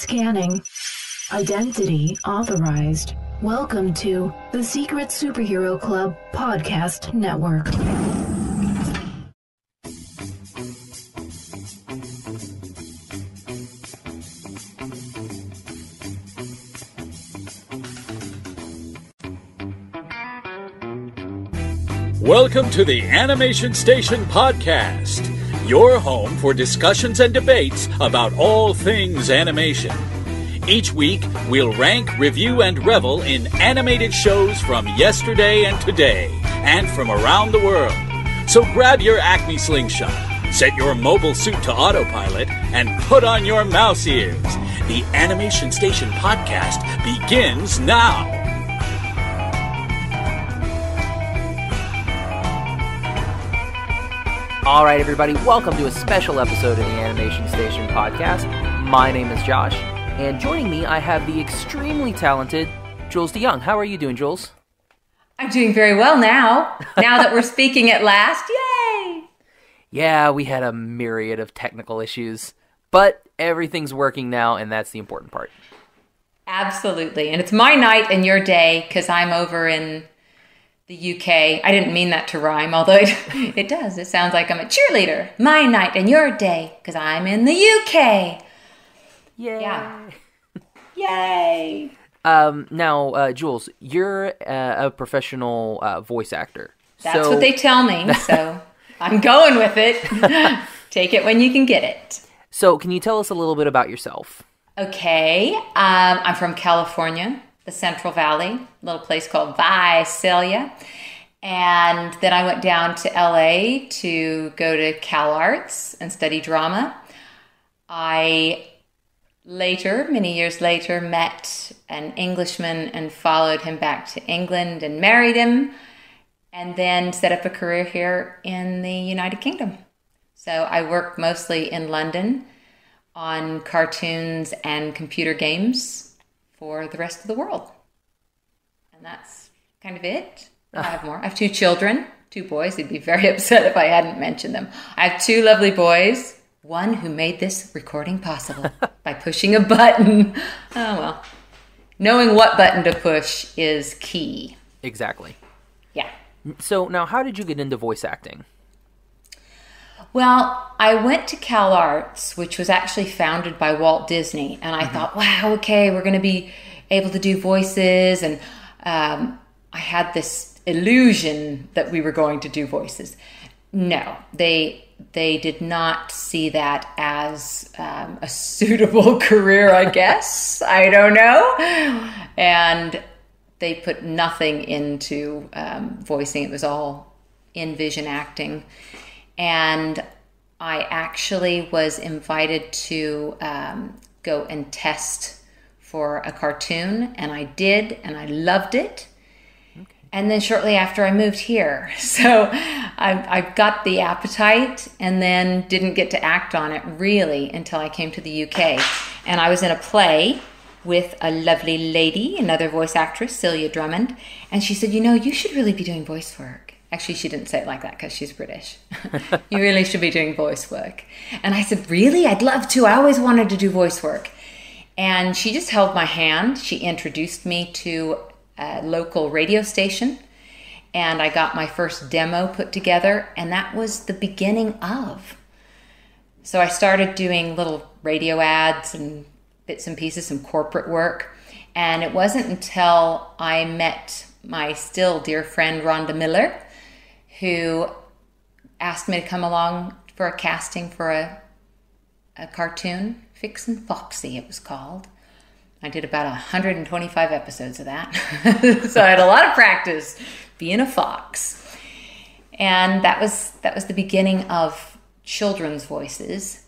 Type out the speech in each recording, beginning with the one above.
Scanning. Identity authorized. Welcome to the Secret Superhero Club Podcast Network. Welcome to the Animation Station Podcast, your home for discussions and debates about all things animation. Each week, we'll rank, review, and revel in animated shows from yesterday and today, and from around the world. So grab your Acme slingshot, set your mobile suit to autopilot, and put on your mouse ears. The Animation Station Podcast begins now. All right, everybody, welcome to a special episode of the Animation Station Podcast. My name is Josh, and joining me, I have the extremely talented Jules de Jongh. How are you doing, Jules? I'm doing very well now that we're speaking at last. Yay! Yeah, we had a myriad of technical issues, but everything's working now, and that's the important part. Absolutely, and it's my night and your day, because I'm over in the UK. I didn't mean that to rhyme, although it does. It sounds like I'm a cheerleader. My night and your day, because I'm in the UK. Yay! Yeah. Yay! Now, Jules, you're a professional voice actor. That's what they tell me, so I'm going with it. Take it when you can get it. So, can you tell us a little bit about yourself? Okay. I'm from California, the Central Valley, a little place called Visalia. And then I went down to LA to go to Cal Arts and study drama. I later, many years later, met an Englishman and followed him back to England and married him, and then set up a career here in the United Kingdom. So I work mostly in London on cartoons and computer games for the rest of the world. And that's kind of it. I have more. I have 2 children, 2 boys. They'd be very upset if I hadn't mentioned them. I have 2 lovely boys. One who made this recording possible by pushing a button. Oh, well. Knowing what button to push is key. Exactly. Yeah. So now, how did you get into voice acting? Well, I went to Cal Arts, which was actually founded by Walt Disney. And I thought, wow, okay, we're going to be able to do voices. And I had this illusion that we were going to do voices. No, they did not see that as a suitable career, I guess. I don't know. And they put nothing into voicing. It was all in vision acting. And I actually was invited to go and test for a cartoon, and I did, and I loved it. Okay. And then shortly after, I moved here. So I got the appetite and then didn't get to act on it really until I came to the UK. And I was in a play with a lovely lady, another voice actress, Celia Drummond, and she said, you should really be doing voice work. Actually, she didn't say it like that because she's British. You really should be doing voice work. And I said, really? I'd love to. I always wanted to do voice work. And she just held my hand. She introduced me to a local radio station. And I got my first demo put together. And that was the beginning of. So I started doing little radio ads and bits and pieces, some corporate work. And it wasn't until I met my still dear friend, Rhonda Miller, who asked me to come along for a casting for a cartoon, Fix and Foxy it was called. I did about 125 episodes of that. So I had a lot of practice being a fox. And that was the beginning of children's voices.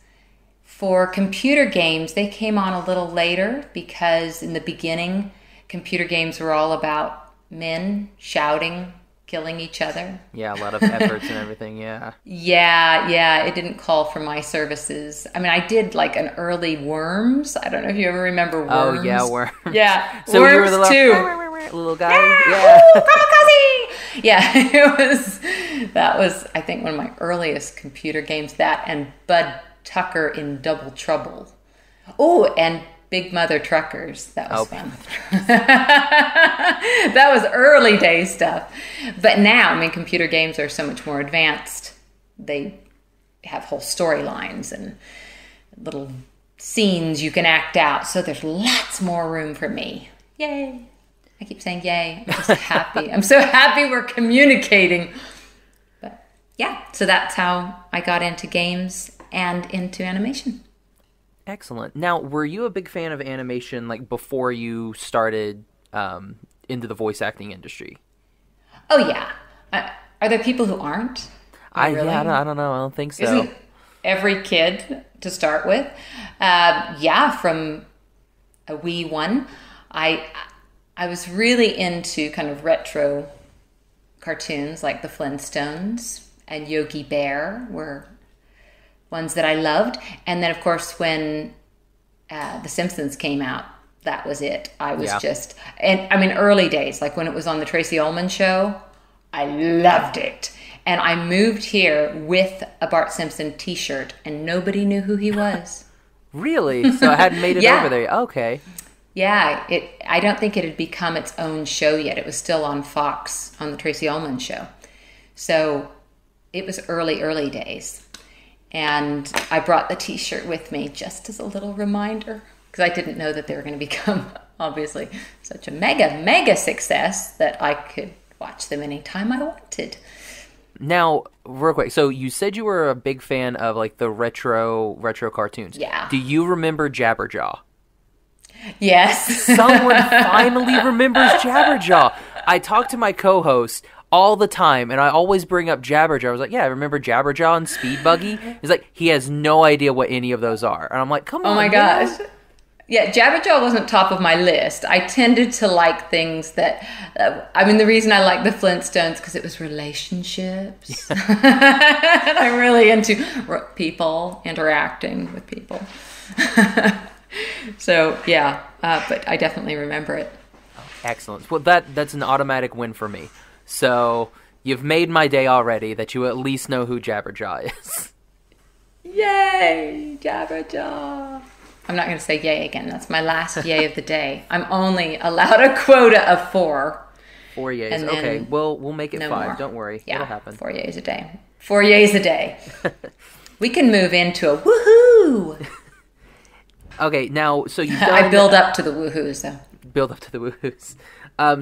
For computer games, they came on a little later because in the beginning, computer games were all about men shouting, killing each other. Yeah, a lot of efforts and everything, yeah. Yeah, it didn't call for my services. I mean, I did like an early Worms. I don't know if you ever remember Worms. Oh, yeah, Worms. Yeah, so Worms you were the little guy? Yeah. Yeah, that was, I think, one of my earliest computer games, that and Bud Tucker in Double Trouble. Oh, and Big Mother Truckers. That was fun. That was early day stuff. But now, I mean, computer games are so much more advanced. They have whole storylines and little scenes you can act out. So there's lots more room for me. Yay. I keep saying yay. I'm just happy. I'm so happy we're communicating. But yeah, so that's how I got into games and into animation. Excellent. Now, were you a big fan of animation like before you started into the voice acting industry? Oh yeah. Are there people who aren't? Really? I don't know. I don't think so. Isn't every kid to start with? From a wee one, I was really into kind of retro cartoons like the Flintstones and Yogi Bear were ones that I loved. And then, of course, when The Simpsons came out, that was it. I was early days, like when it was on the Tracy Ullman show, I loved it. And I moved here with a Bart Simpson t-shirt, and nobody knew who he was. Really? So I hadn't made it over there. Okay. Yeah, I don't think it had become its own show yet. It was still on Fox on the Tracy Ullman show. So it was early days. And I brought the t-shirt with me just as a little reminder because I didn't know that they were going to become, obviously, such a mega success that I could watch them anytime I wanted. Now, real quick, so you said you were a big fan of like the retro cartoons. Yeah. Do you remember Jabberjaw? Yes. Someone finally remembers Jabberjaw. I talk to my co-host all the time, and I always bring up Jabberjaw. I was like, yeah, I remember Jabberjaw and Speed Buggy. He's like, he has no idea what any of those are. And I'm like, come on. Oh my gosh. Yeah, Jabberjaw wasn't top of my list. I tended to like things that, the reason I like the Flintstones because it was relationships. And I'm really into people, interacting with people. So, yeah, but I definitely remember it. Excellent. Well, that's an automatic win for me. So, you've made my day already that you at least know who Jabberjaw is. Yay, Jabberjaw. I'm not going to say yay again. That's my last yay of the day. I'm only allowed a quota of 4. 4 yays. Okay, we'll make it 5. More. Don't worry. Yeah, it'll happen. 4 yays a day. 4 yays a day. We can move into a woohoo. Okay, now, so you've done... I build up to the woohoos, though. Build up to the woohoos.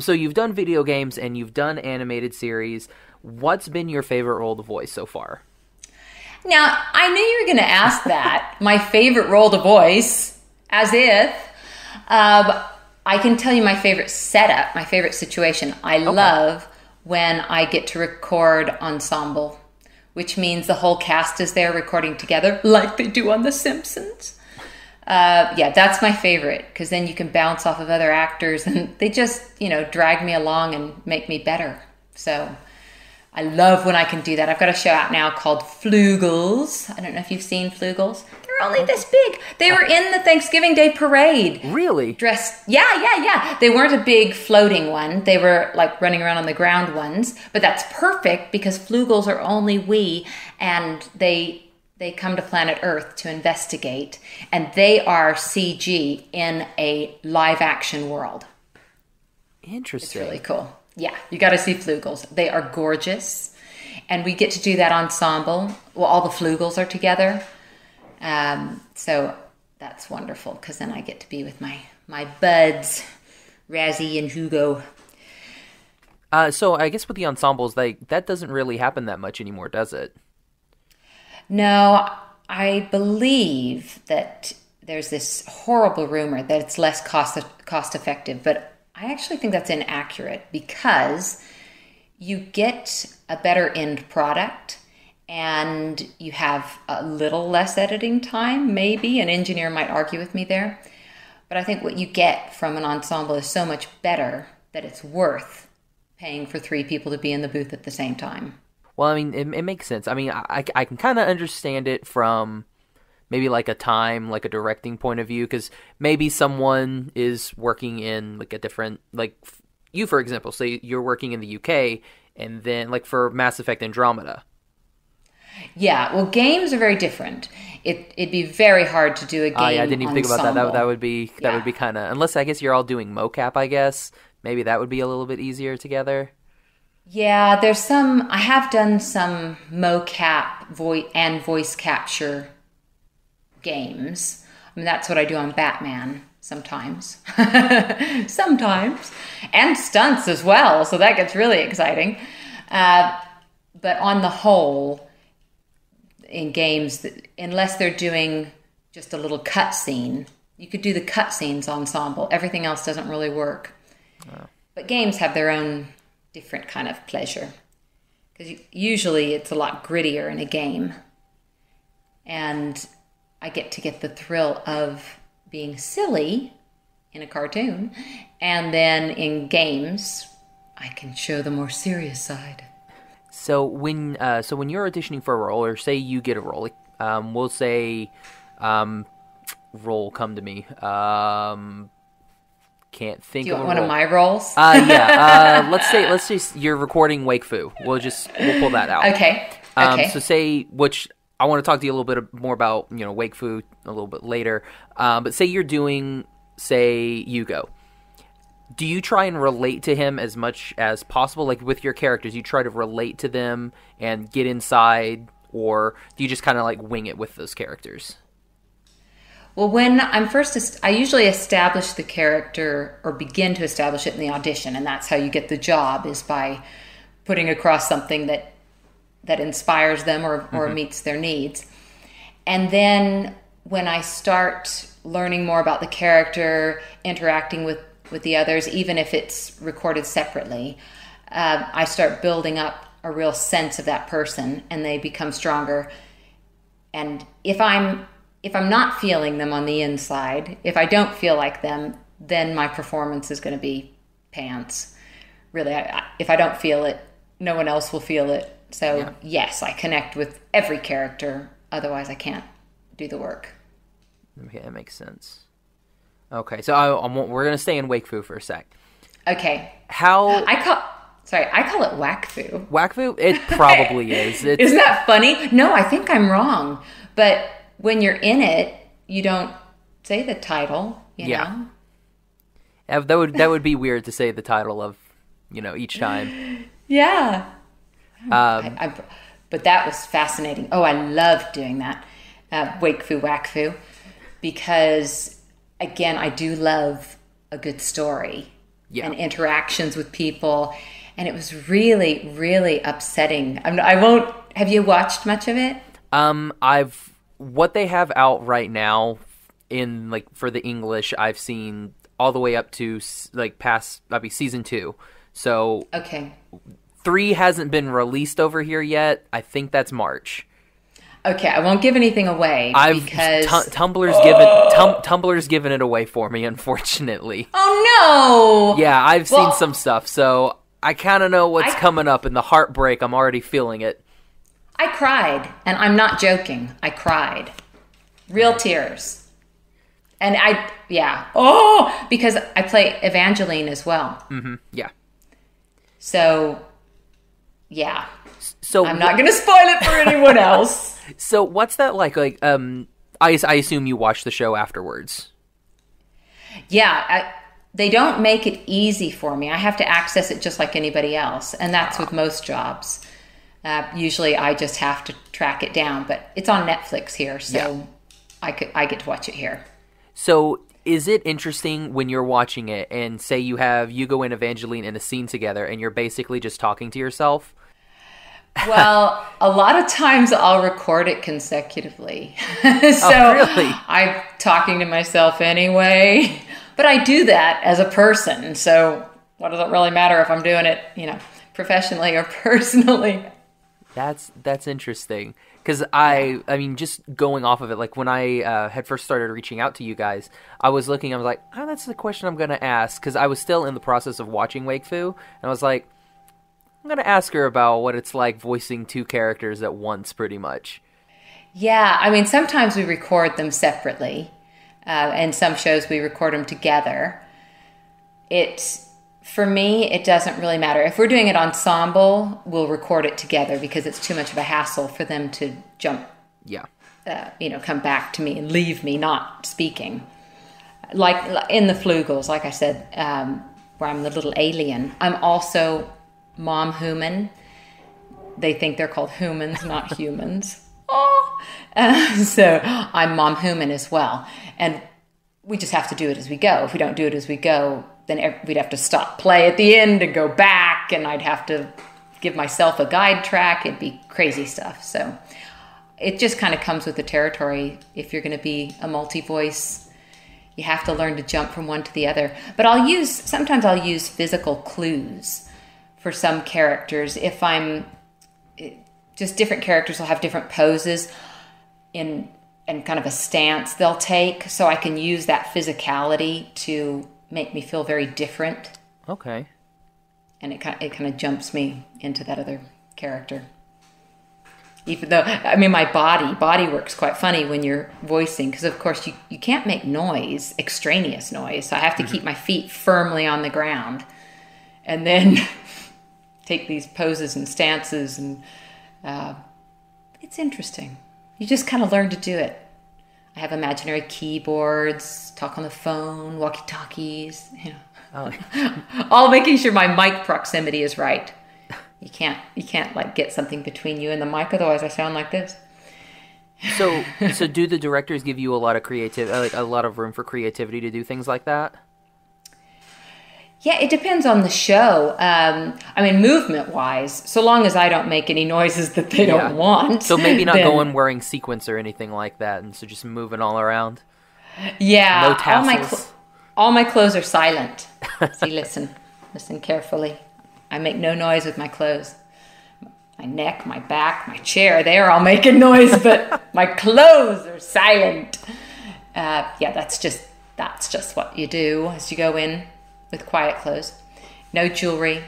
So you've done video games and you've done animated series. What's been your favorite role to voice so far? Now, I knew you were going to ask that. My favorite role to voice, as if. I can tell you my favorite setup, my favorite situation. I love when I get to record ensemble, which means the whole cast is there recording together like they do on The Simpsons. That's my favorite because then you can bounce off of other actors and they just, drag me along and make me better. So I love when I can do that. I've got a show out now called Floogals. I don't know if you've seen Floogals. They're only this big. They were in the Thanksgiving Day parade. Really? Dressed. Yeah. They weren't a big floating one. They were like running around on the ground ones. But that's perfect because Floogals are only wee and they come to planet Earth to investigate, and they are CG in a live-action world. Interesting. It's really cool. Yeah, you got to see Floogals. They are gorgeous, and we get to do that ensemble. Well, all the Floogals are together, so that's wonderful, because then I get to be with my buds, Razzie and Hugo. So I guess with the ensembles, that doesn't really happen that much anymore, does it? No, I believe that there's this horrible rumor that it's less cost effective, but I actually think that's inaccurate because you get a better end product and you have a little less editing time, maybe. An engineer might argue with me there. But I think what you get from an ensemble is so much better that it's worth paying for 3 people to be in the booth at the same time. Well, I mean, it makes sense. I mean, I can kind of understand it from maybe like a directing point of view, because maybe someone is working in like a different, like you, for example, say you're working in the UK, and then like for Mass Effect Andromeda. Yeah, well, games are very different. It'd be very hard to do a game. I didn't even think about that. That would be Yeah. kind of, unless I guess you're all doing mocap. I guess maybe that would be a little bit easier together. Yeah, I have done some mocap voice capture games. I mean, that's what I do on Batman sometimes. Sometimes. And stunts as well, so that gets really exciting. But on the whole, in games, unless they're doing just a little cutscene, you could do the cutscenes ensemble. Everything else doesn't really work. Oh. But games have their own different kind of pleasure. Because usually it's a lot grittier in a game. And I get the thrill of being silly in a cartoon. And then in games, I can show the more serious side. So when you're auditioning for a role, or say you get a role, we'll say role come to me. Can't think. Do you of want a one role. of my roles? Yeah. Let's say you're recording Wakfu. We'll pull that out. Okay. So say, which I want to talk to you a little bit more about, Wakfu a little bit later. But say you're doing, say, Yugo. Do you try and relate to him as much as possible? Like with your characters, you try to relate to them and get inside, or do you just kind of like wing it with those characters? Well, when I'm I usually establish the character or begin to establish it in the audition, and that's how you get the job, is by putting across something that inspires them or meets their needs. And then when I start learning more about the character, interacting with the others, even if it's recorded separately, I start building up a real sense of that person, and they become stronger. And if I'm not feeling them on the inside, if I don't feel like them, then my performance is going to be pants. Really, if I don't feel it, no one else will feel it. So yes, I connect with every character. Otherwise, I can't do the work. Okay, that makes sense. Okay, so we're going to stay in Wakfu for a sec. Okay. I call it Wakfu. Wakfu? It probably is. Isn't that funny? No, I think I'm wrong. But when you're in it, you don't say the title, you know? That would be weird to say the title of, each time. Yeah. But that was fascinating. Oh, I loved doing that. Wakfu, because again, I do love a good story and interactions with people. And it was really, really upsetting. Have you watched much of it? What they have out right now in for the English, I've seen all the way up to past season 2. So okay. 3 hasn't been released over here yet. I think that's March. Okay, I won't give anything away because Tumblr's given it away for me, unfortunately. Oh no! Yeah, I've seen some stuff, so I kind of know what's coming up, and the heartbreak, I'm already feeling it. I cried, and I'm not joking. I cried. Real tears. And because I play Evangeline as well. Mm-hmm, yeah. So, yeah. So I'm not going to spoil it for anyone else. So what's that like? I assume you watch the show afterwards. Yeah, they don't make it easy for me. I have to access it just like anybody else, and that's with most jobs. Usually, I just have to track it down, but it's on Netflix here, so I get to watch it here. So, is it interesting when you're watching it, and say you have Yugo and Evangeline in a scene together, and you're basically just talking to yourself? Well, a lot of times I'll record it consecutively. So really? I'm talking to myself anyway. But I do that as a person. So what does it really matter if I'm doing it, professionally or personally? That's interesting. Because I mean, just going off of it, when I had first started reaching out to you guys, I was like, oh, that's the question I'm going to ask. Because I was still in the process of watching Wakfu. And I was like, I'm going to ask her about what it's like voicing 2 characters at once, pretty much. Yeah, I mean, sometimes we record them separately. And some shows we record them together. For me, it doesn't really matter. If we're doing it ensemble, we'll record it together because it's too much of a hassle for them to jump come back to me and leave me not speaking. Like in the Floogals, like I said, where I'm the little alien, I'm also Mom Human. They think they're called humans, not humans. Oh, so I'm Mom Human as well. And we just have to do it as we go. If we don't do it as we go, then we'd have to stop play at the end and go back, and I'd have to give myself a guide track. It'd be crazy stuff. So it just kind of comes with the territory. If you're going to be a multi-voice, you have to learn to jump from one to the other. But sometimes I'll use physical clues for some characters. If I'm just different characters will have different poses and kind of a stance they'll take, so I can use that physicality to make me feel very different. Okay. And it kind of jumps me into that other character. Even though, I mean, my body works quite funny when you're voicing, because of course you can't make noise, extraneous noise, so I have to keep my feet firmly on the ground and then take these poses and stances, and it's interesting. You just kind of learn to do it. I have imaginary keyboards, talk on the phone, walkie-talkies, all making sure my mic proximity is right. You can't like get something between you and the mic, otherwise I sound like this. So do the directors give you a lot of a lot of room for creativity to do things like that? Yeah, it depends on the show. I mean, movement-wise, so long as I don't make any noises that they don't want. So maybe not going wearing sequins or anything like that, and so just moving all around? Yeah. No tassels? All my clothes are silent. See, listen carefully. I make no noise with my clothes. My neck, my back, my chair, they're all making noise, but my clothes are silent. That's just what you do as you go in with quiet clothes. No jewelry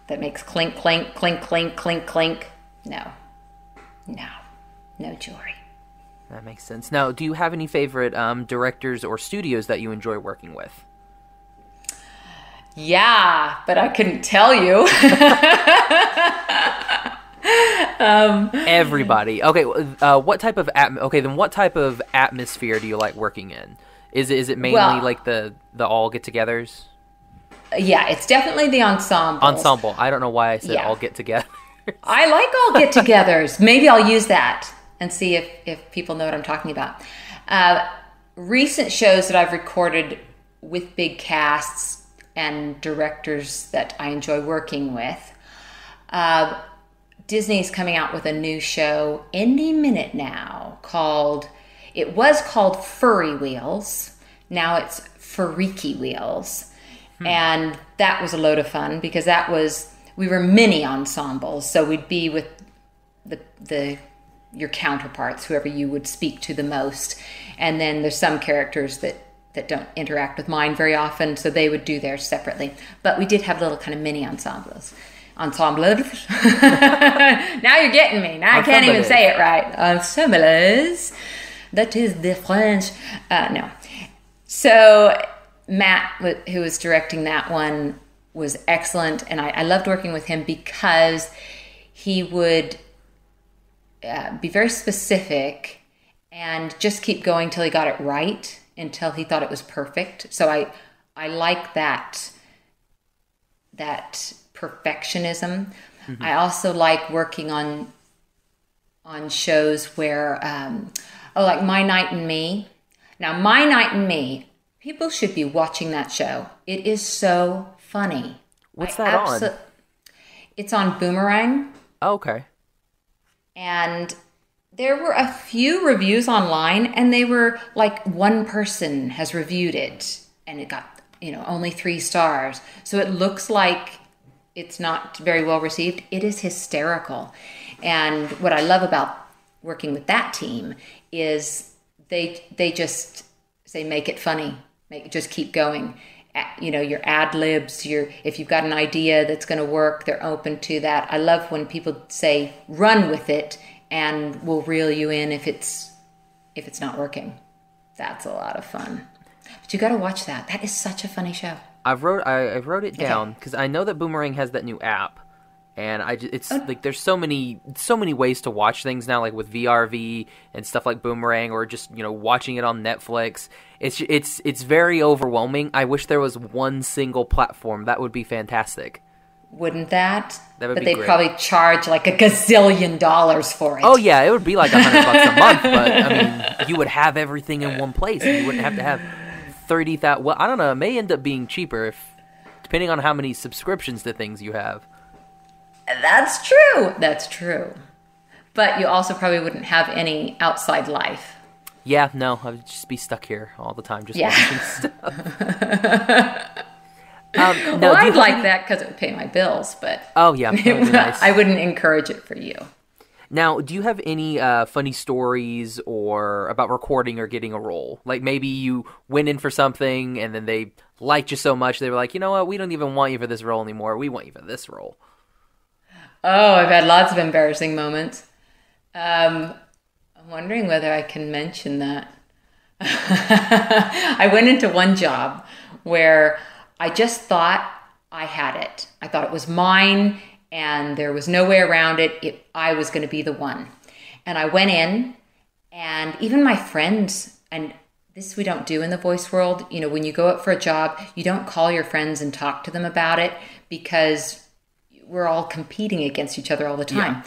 that makes clink, clink, clink, clink, clink, clink. No jewelry. That makes sense. Now, do you have any favorite directors or studios that you enjoy working with? Yeah, but I couldn't tell you. Everybody. Okay, what type of atmosphere do you like working in? Is it mainly like the all get-togethers? Yeah, it's definitely the ensemble. Ensemble. I don't know why I said all get-together. I like all get-togethers. Maybe I'll use that and see if people know what I'm talking about. Recent shows that I've recorded with big casts and directors that I enjoy working with. Disney's coming out with a new show any minute now it was called Furry Wheels. Now it's Freaky Wheels. And that was a load of fun because we were mini ensembles. So we'd be with your counterparts, whoever you would speak to the most. And then there's some characters that don't interact with mine very often, so they would do theirs separately. But we did have little kind of mini ensembles. Ensembles. Now you're getting me. Now I can't even say it right. Ensembles. That is the French. No. So Matt, who was directing that one, was excellent, and I loved working with him because he would be very specific and just keep going till he got it right, until he thought it was perfect. So I like that perfectionism. Mm-hmm. I also like working on shows where, like My Night and Me. Now, My Night and Me, people should be watching that show. It is so funny. What's that on? It's on Boomerang. Oh, okay. And there were a few reviews online, and they were like, one person has reviewed it, and it got, only 3 stars. So it looks like it's not very well received. It is hysterical. And what I love about working with that team is they just say, make it funny. Just keep going. Your ad libs, if you've got an idea that's going to work, they're open to that. I love when people say, run with it, and we'll reel you in if it's not working. That's a lot of fun. But you got to watch that. That is such a funny show. I wrote it down because I know that Boomerang has that new app, And it's like there's so many ways to watch things now, like with VRV and stuff like Boomerang, or just watching it on Netflix. It's very overwhelming. I wish there was one single platform. That would be fantastic. Wouldn't that? That would but be they'd great. Probably charge like $1 gazillion for it. Oh yeah, it would be like $100 a month, but I mean, you would have everything in one place. And you wouldn't have to have 30,000. Well, I don't know. It may end up being cheaper depending on how many subscriptions to things you have. That's true. That's true. But you also probably wouldn't have any outside life. Yeah, no, I would just be stuck here all the time, just watching stuff. Well, I'd like that because it would pay my bills, but oh yeah, that would be nice. I wouldn't encourage it for you. Now, do you have any funny stories or about recording or getting a role? Like maybe you went in for something and then they liked you so much they were like, you know what, we don't even want you for this role anymore. We want you for this role. Oh, I've had lots of embarrassing moments. I'm wondering whether I can mention that. I went into one job where I just thought I had it. I thought it was mine and there was no way around it. I was going to be the one. And I went in, and even my friends, and this we don't do in the voice world, when you go up for a job, you don't call your friends and talk to them about it because we're all competing against each other all the time. Yeah.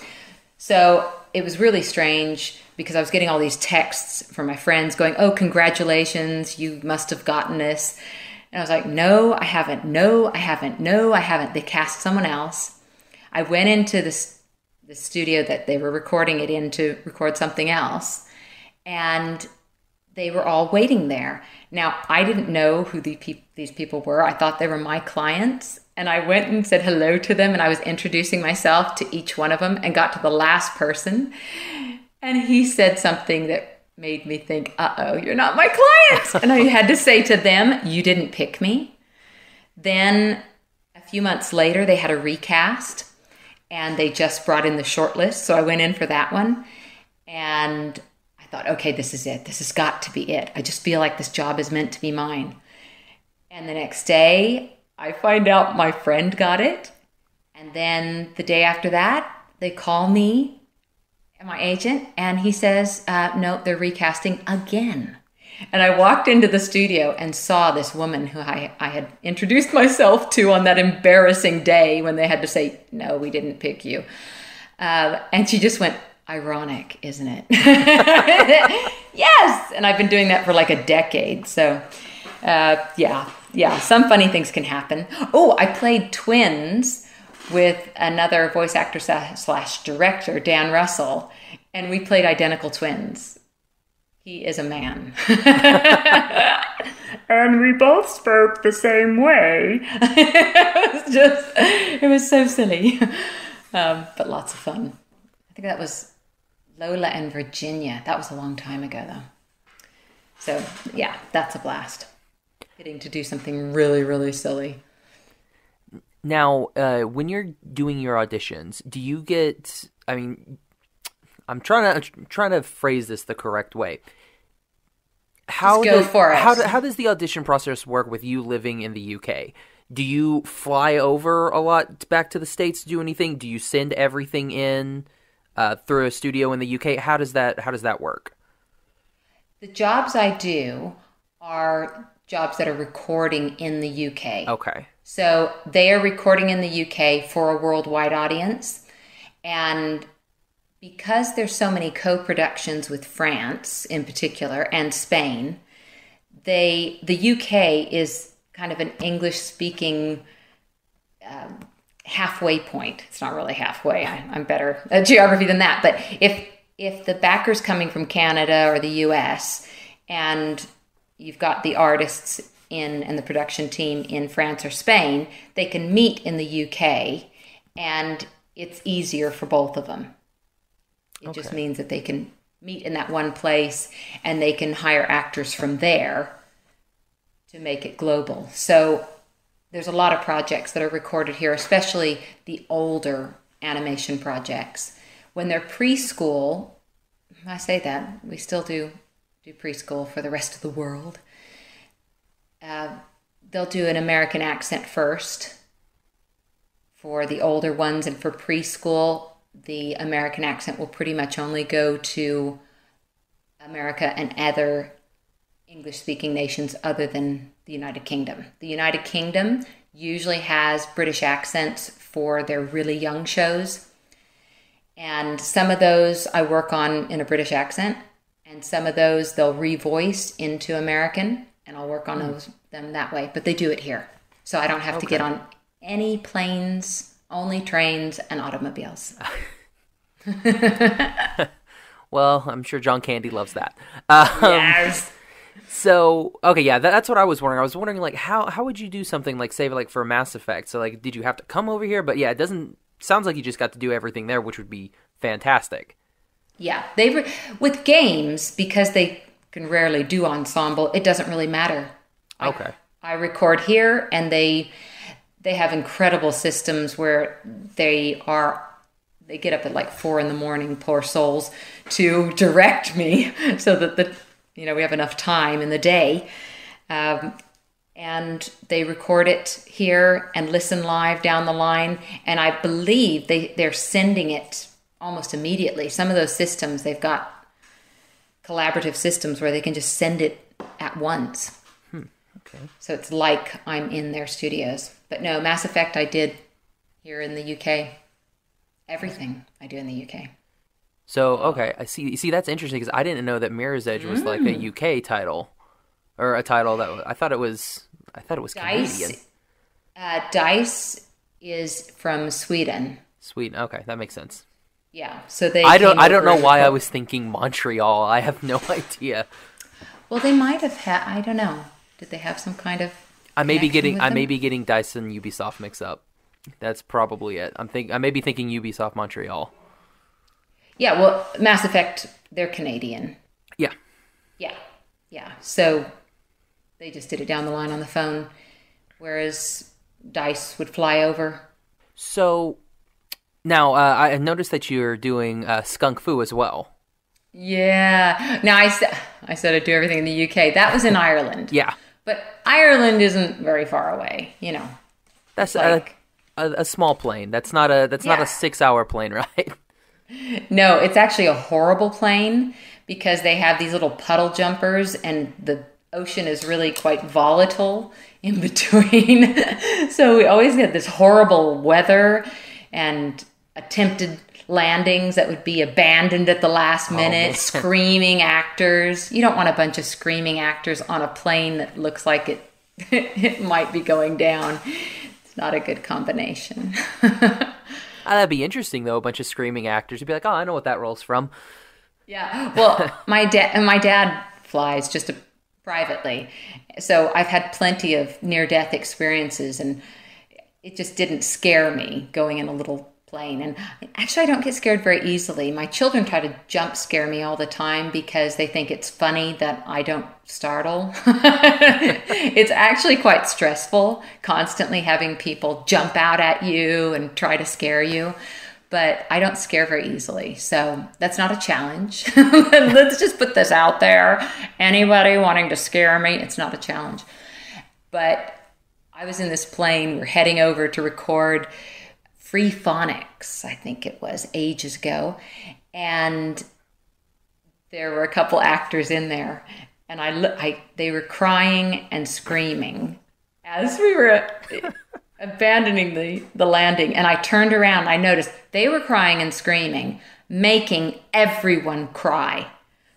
So it was really strange because I was getting all these texts from my friends going, oh, congratulations, you must have gotten this. And I was like, no, I haven't. No, I haven't. No, I haven't. They cast someone else. I went into the studio that they were recording it in to record something else. And they were all waiting there. Now, I didn't know who these people were. I thought they were my clients. And I went and said hello to them. And I was introducing myself to each one of them and got to the last person. And he said something that made me think, uh-oh, you're not my client. And I had to say to them, you didn't pick me. Then a few months later, they had a recast. And they just brought in the short list. So I went in for that one. And I thought, okay, this is it. This has got to be it. I just feel like this job is meant to be mine. And the next day, I find out my friend got it. And then the day after that, they call me, my agent, and he says, no, they're recasting again. And I walked into the studio and saw this woman who I had introduced myself to on that embarrassing day when they had to say, no, we didn't pick you. And she just went, ironic, isn't it? Yes! And I've been doing that for like a decade. So, yeah, some funny things can happen. Oh, I played twins with another voice actor / director, Dan Russell, and we played identical twins. He is a man. And we both spoke the same way. It was so silly. But lots of fun. I think that was Lola and Virginia. That was a long time ago, though. So, yeah, that's a blast. Getting to do something really, really silly. Now, when you're doing your auditions, do you get, I mean, I'm trying to phrase this the correct way. How does the audition process work with you living in the UK? Do you fly over a lot back to the States to do anything? Do you send everything in through a studio in the UK? How does that work? The jobs I do are jobs that are recording in the UK. Okay. So they are recording in the UK for a worldwide audience. And because there's so many co-productions with France in particular and Spain, the UK is kind of an English-speaking halfway point. It's not really halfway. I'm better at geography than that. But if the backer's coming from Canada or the US and you've got the artists and the production team in France or Spain, they can meet in the UK, and it's easier for both of them. It just means that they can meet in that one place, and they can hire actors from there to make it global. So there's a lot of projects that are recorded here, especially the older animation projects. When they're preschool, I say that, we still do preschool for the rest of the world. They'll do an American accent first For the older ones and for preschool, the American accent will pretty much only go to America and other English-speaking nations other than the United Kingdom. The United Kingdom usually has British accents for their really young shows. And some of those I work on in a British accent, and some of those they'll revoice into American, and I'll work on them that way. But they do it here. So I don't have to get on any planes, only trains and automobiles. Well, I'm sure John Candy loves that. Yes. So, okay, yeah, that's what I was wondering. I was wondering, like, how would you do something like, say, like for Mass Effect? So, like, did you have to come over here? But yeah, it sounds like you just got to do everything there, which would be fantastic. Yeah, with games, because they can rarely do ensemble, it doesn't really matter. Okay. I record here, and they have incredible systems where they get up at like 4 a.m, poor souls, to direct me so that we have enough time in the day. And they record it here and listen live down the line. And I believe they're sending it almost immediately. Some of those systems, they've got collaborative systems where they can just send it at once. Okay. So it's like I'm in their studios. But no, Mass Effect I did here in the UK. Everything I do in the UK. So, okay, I see. You see, that's interesting because I didn't know that Mirror's Edge was like a UK title, or a title that I thought it was Canadian. DICE is from Sweden. Sweden. Okay, that makes sense. Yeah. So they. I don't know why I was thinking Montreal. I have no idea. Well, they might have had. I don't know. Did they have some kind of? I may be getting DICE and Ubisoft mixed up. That's probably it. I may be thinking Ubisoft Montreal. Yeah, well, Mass Effect, they're Canadian. Yeah. Yeah. So they just did it down the line on the phone, whereas DICE would fly over. So now I noticed that you're doing Skunk Fu as well. Yeah. Now I said I'd do everything in the UK. That was in Ireland. Yeah. But Ireland isn't very far away, That's like a small plane. That's not a 6-hour plane ride. No, it's actually a horrible plane because they have these little puddle jumpers and the ocean is really quite volatile in between. So we always get this horrible weather and attempted landings that would be abandoned at the last minute, screaming actors. You don't want a bunch of screaming actors on a plane that looks like it might be going down. It's not a good combination. That'd be interesting, though. A bunch of screaming actors. You'd be like, oh, I know what that role's from. Yeah. Well, my dad flies just privately. So I've had plenty of near-death experiences, and it just didn't scare me going in a little plane. And actually, I don't get scared very easily. My children try to jump scare me all the time because they think it's funny that I don't startle. It's actually quite stressful, constantly having people jump out at you and try to scare you. But I don't scare very easily. So that's not a challenge. Let's just put this out there. Anybody wanting to scare me, it's not a challenge. But I was in this plane. We're heading over to record Free Phonics, I think it was, ages ago. And there were a couple actors in there. And they were crying and screaming as we were abandoning the landing. And I turned around and I noticed they were crying and screaming, making everyone cry.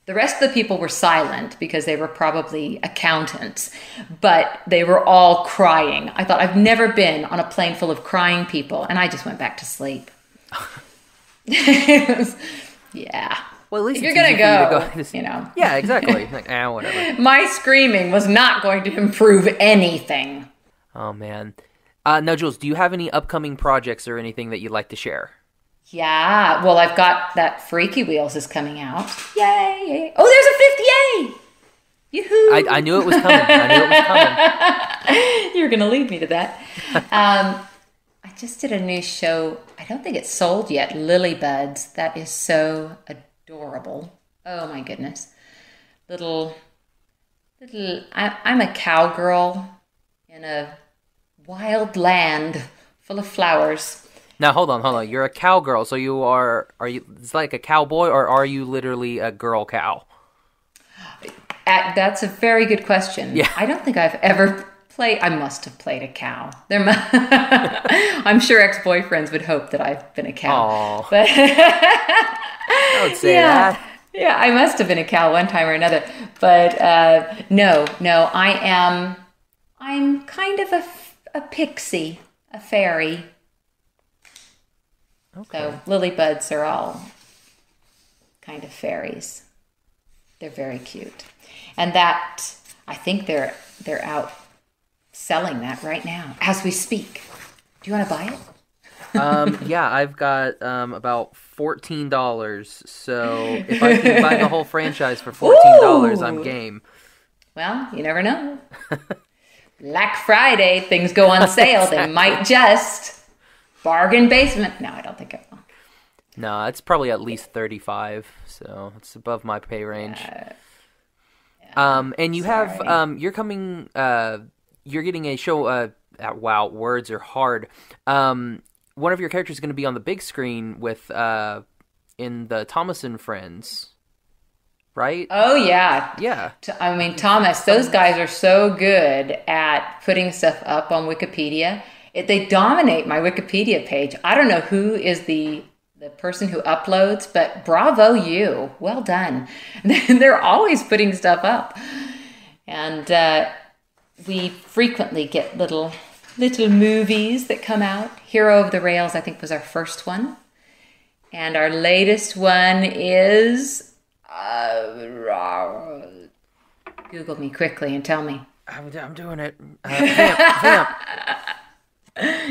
The rest of the people were silent because they were probably accountants, but they were all crying. I thought, I've never been on a plane full of crying people, and I just went back to sleep. Yeah. Well, at least if you're going to go, Yeah, exactly. Like, whatever. My screaming was not going to improve anything. Oh, man. Now, Jules, do you have any upcoming projects or anything that you'd like to share? Yeah, well, I've got that Freaky Wheels is coming out. Yay! Oh, there's a fifth yay! Yoo-hoo! I knew it was coming. You're going to lead me to that. I just did a new show. I don't think it's sold yet. Lily Buds. That is so adorable. Oh, my goodness. I'm a cowgirl in a wild land full of flowers. Now, hold on. You're a cowgirl, so are you, it's like a cowboy, or are you literally a girl cow? That's a very good question. Yeah. I don't think I've ever played, I must have played a cow. I'm sure ex-boyfriends would hope that I've been a cow. Aww. But Don't say that. Yeah, I must have been a cow one time or another. But no, I'm kind of a pixie, a fairy. Okay. So lily buds are all kind of fairies. They're very cute. And that, I think they're out selling that right now as we speak. Do you want to buy it? Yeah, I've got about $14. So if I can buy the whole franchise for $14, I'm game. Well, you never know. Black Friday, things go on sale. Exactly. They might just bargain basement. No, I don't think it will. No, it's probably at least 35, so it's above my pay range. And you have you're coming. You're getting a show. Wow, words are hard. One of your characters is going to be on the big screen with in the Thomas and Friends, right? Oh yeah, yeah. I mean, Thomas, those guys are so good at putting stuff up on Wikipedia. They dominate my Wikipedia page. I don't know who is the person who uploads, but bravo you. Well done. They're always putting stuff up. And we frequently get little movies that come out. Hero of the Rails, I think, was our first one. And our latest one is... Google me quickly and tell me. I'm doing it. Vamp.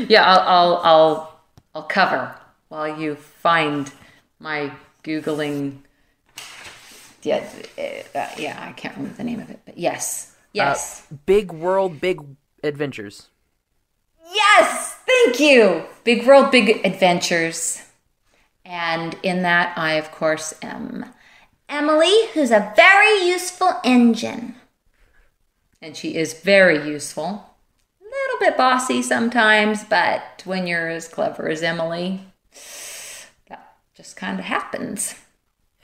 Yeah, I'll cover while you find my Googling. Yeah, I can't remember the name of it, but yes. Big World, Big Adventures. Yes, thank you. Big World, Big Adventures. And in that, I, of course, am Emily, who's a very useful engine. And she is very useful. A little bit bossy sometimes, but when you're as clever as Emily, that just kind of happens.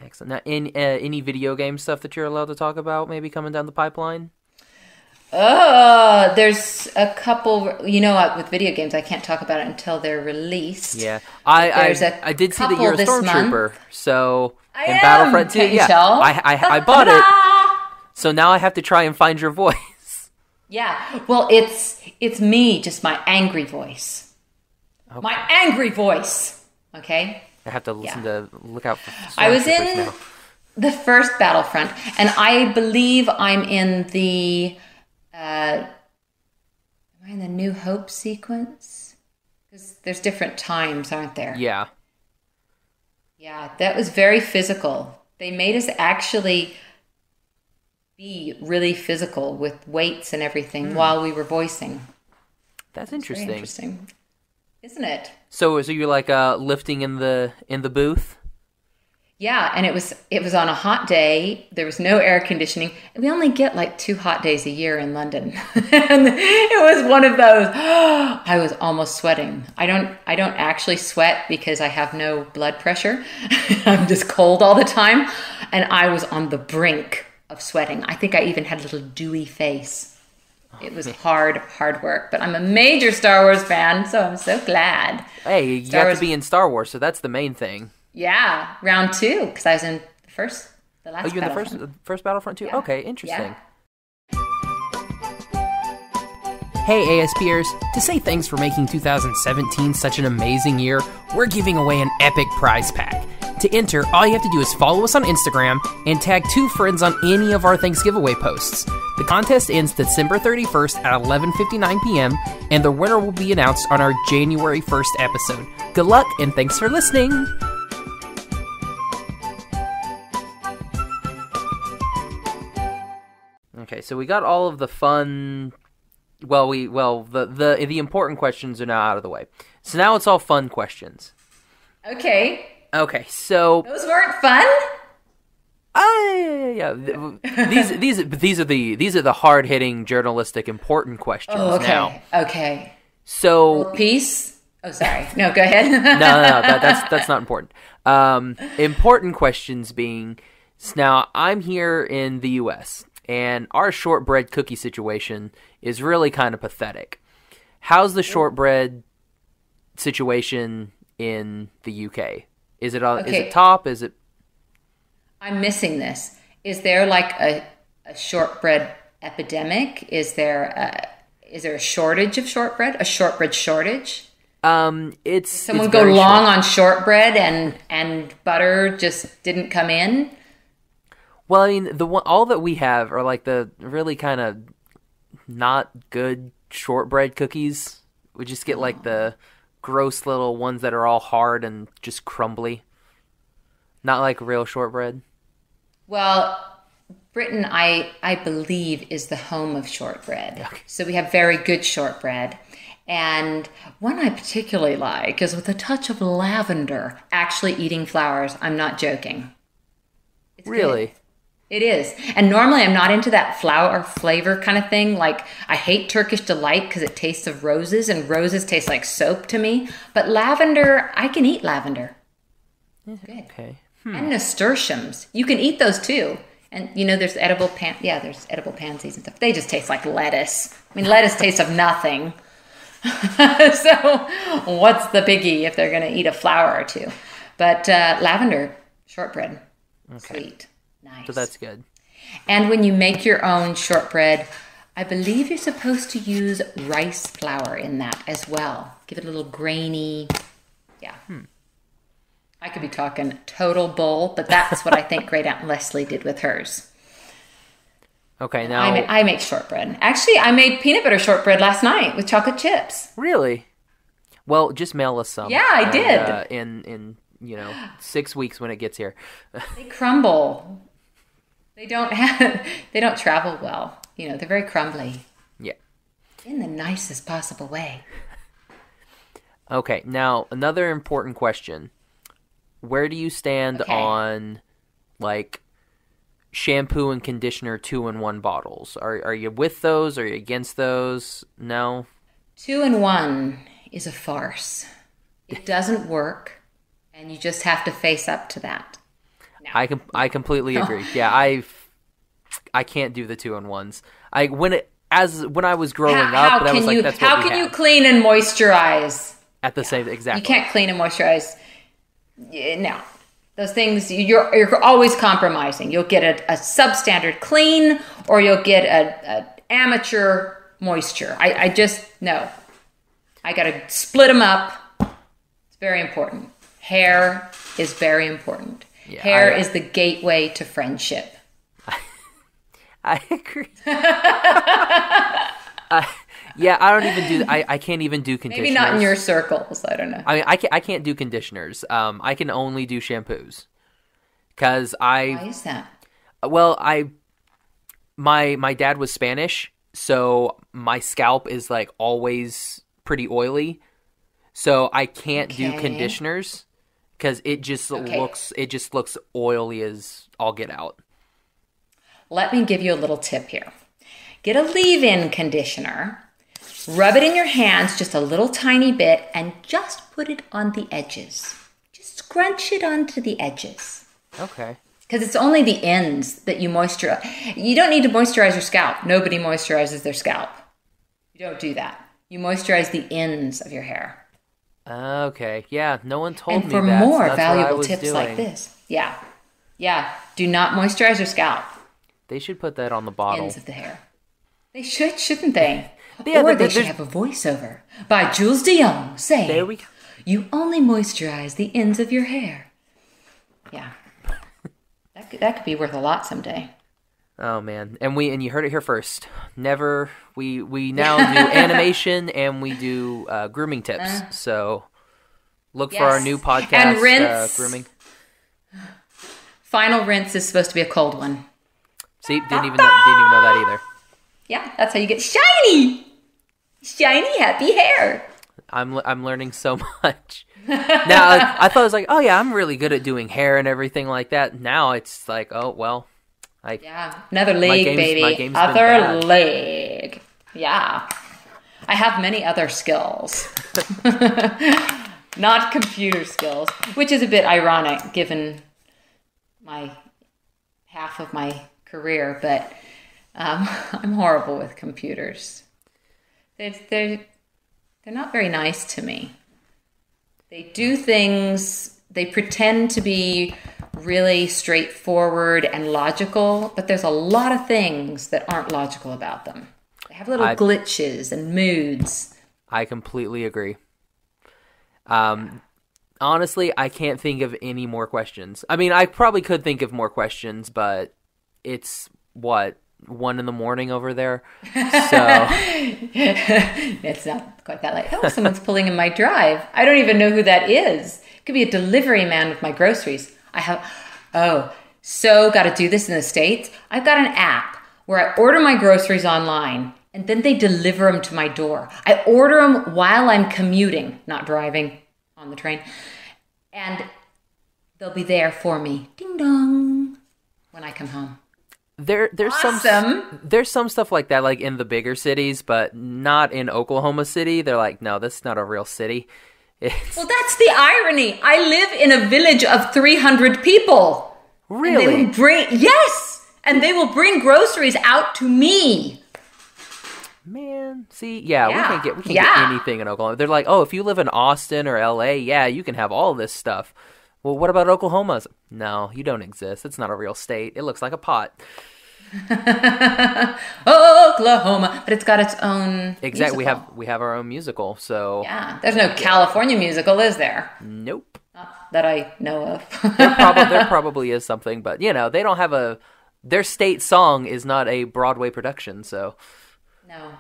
Excellent. Now, any video game stuff that you're allowed to talk about maybe coming down the pipeline? There's a couple, with video games, I can't talk about it until they're released. Yeah. I did see that you're a Stormtrooper, so in Battlefront 2, yeah. I bought it, so now I have to try and find your voice. Yeah, well, it's me, just my angry voice. Okay. My angry voice, okay? I have to look out for I was in the first Battlefront, and I believe I'm in the... am I in the New Hope sequence? Because there's different times, aren't there? Yeah. Yeah, that was very physical. They made us actually be really physical with weights and everything while we were voicing. That's interesting. Very interesting, isn't it? So you're like lifting in the booth? Yeah, and it was on a hot day. There was no air conditioning. We only get like 2 hot days a year in London. And it was one of those, I was almost sweating. I don't actually sweat because I have no blood pressure. I'm just cold all the time. And I was on the brink of sweating. I think I even had a little dewy face. It was hard work. But I'm a major Star Wars fan, so I'm so glad. Hey, you have to be in Star Wars, so that's the main thing. Yeah, round 2, because I was in the last. Oh, you're in the first Battlefront too? Yeah. Okay, interesting. Yeah. Hey ASPers, to say thanks for making 2017 such an amazing year, we're giving away an epic prize pack. To enter, all you have to do is follow us on Instagram and tag 2 friends on any of our Thanks giveaway posts. The contest ends December 31st at 11:59 p.m., and the winner will be announced on our January 1st episode. Good luck, and thanks for listening! Okay, so we got all of the fun... the important questions are now out of the way. So now it's all fun questions. Okay, so... Those weren't fun? Yeah. These are the hard-hitting, journalistic, important questions now. Okay. So... World peace? Oh, sorry. No, go ahead. No, that's not important. Important questions being, now I'm here in the U.S., and our shortbread cookie situation is really kind of pathetic. How's the shortbread situation in the UK? Is it is it top? Is it? I'm missing this. Is there like a shortbread epidemic? Is there a shortage of shortbread? A shortbread shortage? Someone go long on shortbread and butter just didn't come in. Well, I mean, all that we have are like the really kind of not good shortbread cookies. We just get like the gross little ones that are all hard and just crumbly. Not like real shortbread. Well, Britain, I believe, is the home of shortbread. Okay. So we have very good shortbread. And one I particularly like is with a touch of lavender, actually eating flowers. I'm not joking. It's really? Good. It is. And normally I'm not into that flower flavor kind of thing. Like, I hate Turkish Delight because it tastes of roses, and roses taste like soap to me. But lavender, I can eat lavender. It's good. Okay. And nasturtiums. You can eat those too. And, there's edible there's edible pansies and stuff. They just taste like lettuce. I mean, lettuce tastes of nothing. So what's the biggie if they're going to eat a flower or two? But lavender, shortbread, sweet, nice. So that's good. And when you make your own shortbread, I believe you're supposed to use rice flour in that as well. Give it a little grainy, yeah. I could be talking total bull, but that's what I think Great Aunt Leslie did with hers. Okay, now I make shortbread. Actually, I made peanut butter shortbread last night with chocolate chips. Really? Well, just mail us some. Yeah, I did. In 6 weeks when it gets here. They crumble. They don't travel well. They're very crumbly. Yeah. In the nicest possible way. Okay, now another important question. Where do you stand on like shampoo and conditioner 2-in-1 bottles? Are you with those? Are you against those? No? 2-in-1 is a farce. It doesn't work, and you just have to face up to that. No. I completely agree. Yeah, I can't do the 2-in-1s. When I was growing up, that was like that's what how we can had. you clean and moisturize At the same exactly? You can't clean and moisturize. No. Those things, you're always compromising. You'll get a substandard clean, or you'll get a amateur moisture. I just, no. I got to split them up. It's very important. Hair is very important. Yeah, hair is the gateway to friendship. I agree. Yeah, I don't even do. I can't even do conditioners. Maybe not in your circles. I don't know. I mean, I can't do conditioners. I can only do shampoos. Why is that? Well, my dad was Spanish, so my scalp is like always pretty oily. So I can't do conditioners because it just looks oily as all get out. Let me give you a little tip here. Get a leave-in conditioner. Rub it in your hands just a little tiny bit and just put it on the edges. Just scrunch it onto the edges. Okay. Because it's only the ends that you moisturize. You don't need to moisturize your scalp. Nobody moisturizes their scalp. You don't do that. You moisturize the ends of your hair. Okay. Yeah, no one told me that. And for more valuable tips like this. Yeah. Do not moisturize your scalp. They should put that on the bottle. Ends of the hair. They should, shouldn't they? Yeah, or they should have a voiceover by Jules de Jongh saying, there we go. You only moisturize the ends of your hair. Yeah. That could be worth a lot someday. Oh man. And you heard it here first. We now do animation and we do grooming tips. So look for our new podcast, and rinse. Grooming. Final rinse is supposed to be a cold one. See, didn't even know that either. Yeah, that's how you get shiny, happy hair. I'm learning so much. Now, I thought it was like, oh yeah, I'm really good at doing hair and everything like that. Now it's like, oh well, another leg, baby, other leg. Yeah. I have many other skills. Not computer skills, which is a bit ironic given my half of my career, but I'm horrible with computers. They're not very nice to me. They do things, they pretend to be really straightforward and logical, but there's a lot of things that aren't logical about them. They have little glitches and moods. I completely agree. Honestly, I can't think of any more questions. I mean, I probably could think of more questions, but it's, 1 a.m. over there. So it's not quite that late. Oh, someone's pulling in my drive. I don't even know who that is. It could be a delivery man with my groceries. Got to do this in the States. I've got an app where I order my groceries online and then they deliver them to my door. I order them while I'm commuting, not driving on the train. And they'll be there for me. Ding dong. When I come home. There's awesome. There's some stuff like that, like in the bigger cities, but not in Oklahoma City. They're like, no, that's not a real city. Well, that's the irony. I live in a village of 300 people. Really? And they will bring groceries out to me. Man, see, we can't get anything in Oklahoma. They're like, oh, if you live in Austin or LA, you can have all this stuff. Well, what about Oklahoma? No, you don't exist. It's not a real state. It looks like a pot. Oklahoma, but it's got its own exactly. Musical. We have our own musical, so there's no California musical, is there? Nope, not that I know of. there probably is something, but they don't have their state song is not a Broadway production, so no.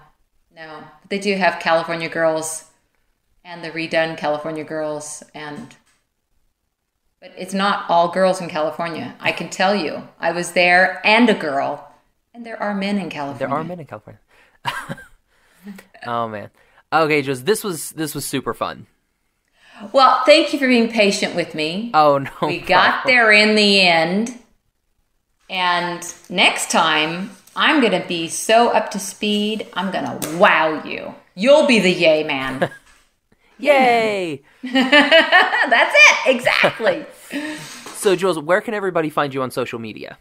But they do have California Girls and the redone California Girls But it's not all girls in California. I can tell you. I was there and a girl. And there are men in California. There are men in California. Oh, man. Okay, Jules, this was super fun. Well, thank you for being patient with me. Oh, no We got there in the end. And next time, I'm going to be so up to speed, I'm going to wow you. You'll be the yay man. Yay! That's it, exactly. So, Jules, where can everybody find you on social media?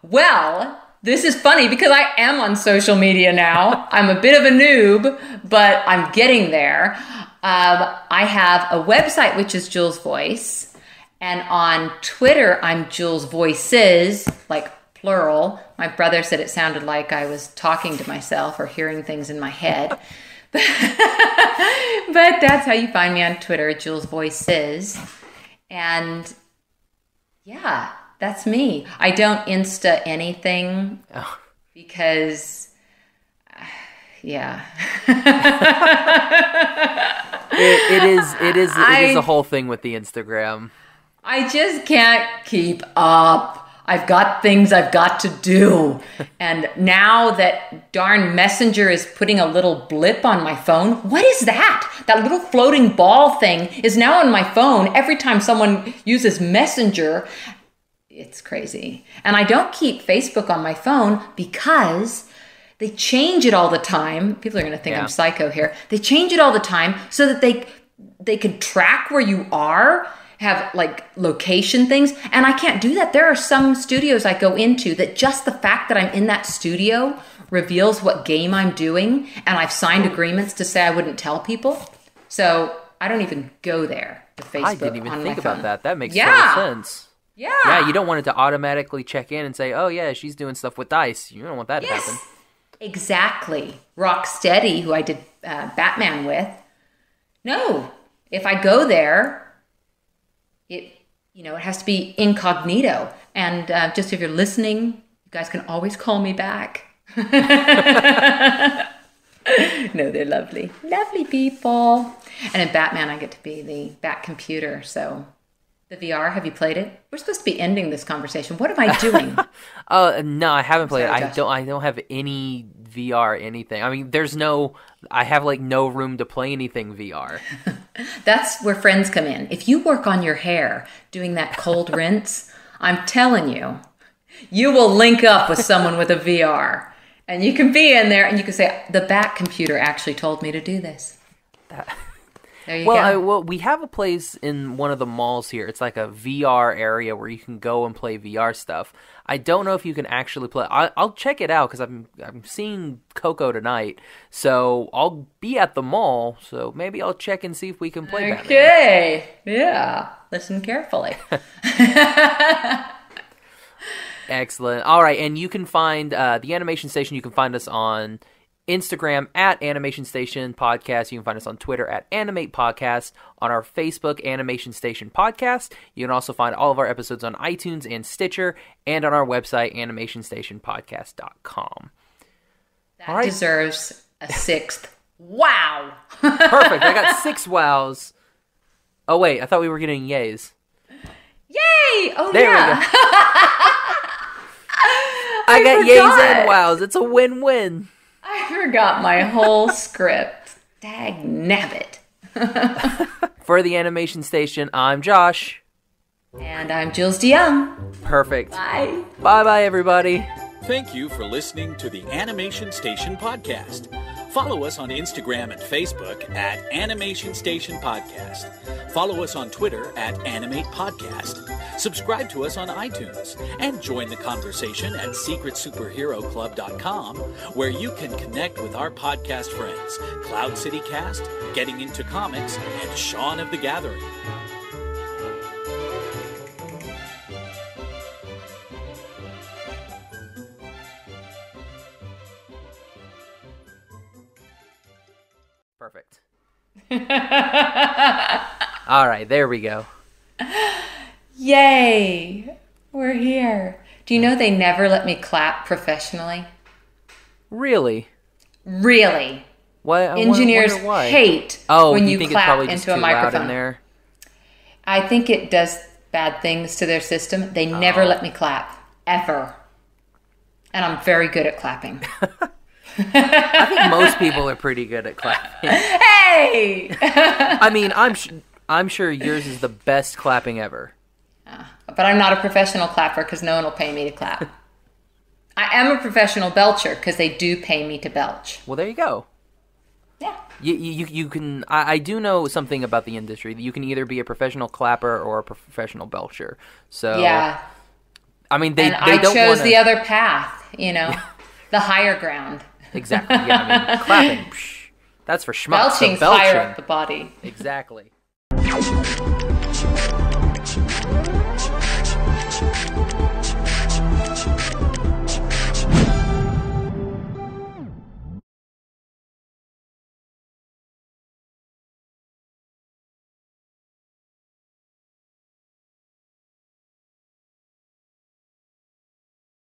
Well, this is funny because I am on social media now. I'm a bit of a noob, but I'm getting there. I have a website, which is Jules Voice. And on Twitter, I'm Jules Voices, like plural. My brother said it sounded like I was talking to myself or hearing things in my head. But that's how you find me on Twitter, Jules Voices. And that's me. I don't Insta anything because, It is a whole thing with the Instagram. I just can't keep up. I've got things I've got to do. And now that darn Messenger is putting a little blip on my phone, what is that? That little floating ball thing is now on my phone every time someone uses Messenger. It's crazy. And I don't keep Facebook on my phone because they change it all the time. People are going to think I'm psycho here. They change it all the time so that they can track where you are, have like location things. And I can't do that. There are some studios I go into that just the fact that I'm in that studio reveals what game I'm doing. And I've signed agreements to say I wouldn't tell people. So I don't even go there to Facebook. I didn't even think about that. That makes total sense. Yeah. Yeah, you don't want it to automatically check in and say, oh yeah, she's doing stuff with DICE. You don't want that to happen. Exactly. Rocksteady, who I did Batman with. No. If I go there, it has to be incognito. And just if you're listening, you guys can always call me back. No, they're lovely. Lovely people. And in Batman, I get to be the Bat computer. So the VR, have you played it? We're supposed to be ending this conversation. What am I doing? No, I haven't played it. I don't have any VR anything. I mean, I have like no room to play anything VR. That's where friends come in. If you work on your hair doing that cold rinse, I'm telling you, you will link up with someone with a VR And you can be in there and you can say, the back computer actually told me to do this. There you go. Well, we have a place in one of the malls here. It's like a VR area where you can go and play VR stuff. I don't know if you can actually play. I'll check it out because I'm seeing Coco tonight. So I'll be at the mall. So maybe I'll check and see if we can play Batman. Okay. Yeah. Listen carefully. Excellent. All right. And you can find the Animation Station. You can find us on Instagram at Animation Station Podcast. You can find us on Twitter at Animate Podcast, on our Facebook Animation Station Podcast. You can also find all of our episodes on iTunes and Stitcher, and on our website, animationstationpodcast.com. That deserves a 6th. Wow! Perfect. I got 6 wows. Oh, wait. I thought we were getting yays. Yay! Oh, there yeah. we go. I got yays and wows. It's a win-win. I forgot my whole script. Dag nabbit. For the Animation Station, I'm Josh. And I'm Jules de Jongh. Perfect. Bye. Bye-bye, everybody. Thank you for listening to the Animation Station Podcast. Follow us on Instagram and Facebook at Animation Station Podcast. Follow us on Twitter at Animate Podcast. Subscribe to us on iTunes. And join the conversation at SecretSuperheroClub.com, where you can connect with our podcast friends, Cloud City Cast, Getting Into Comics, and Shaun of the Gathering. Perfect. All right, there we go. Yay! We're here. Do you know they never let me clap professionally? Really? Really. Why? Engineers hate when you think clap it's just into a too loud microphone. in there? I think it does bad things to their system. They never let me clap. Ever. And I'm very good at clapping. I think most people are pretty good at clapping. Hey! I mean, I'm sure yours is the best clapping ever. But I'm not a professional clapper because no one will pay me to clap. I am a professional belcher because they do pay me to belch. Well, there you go. Yeah. You can. I do know something about the industry. You can either be a professional clapper or a professional belcher. So yeah. I mean, they I don't chose wanna... the other path. You know, the higher ground. Exactly. Yeah. I mean, clapping. That's for schmucks. Belching's so belching. higher up the body. Exactly.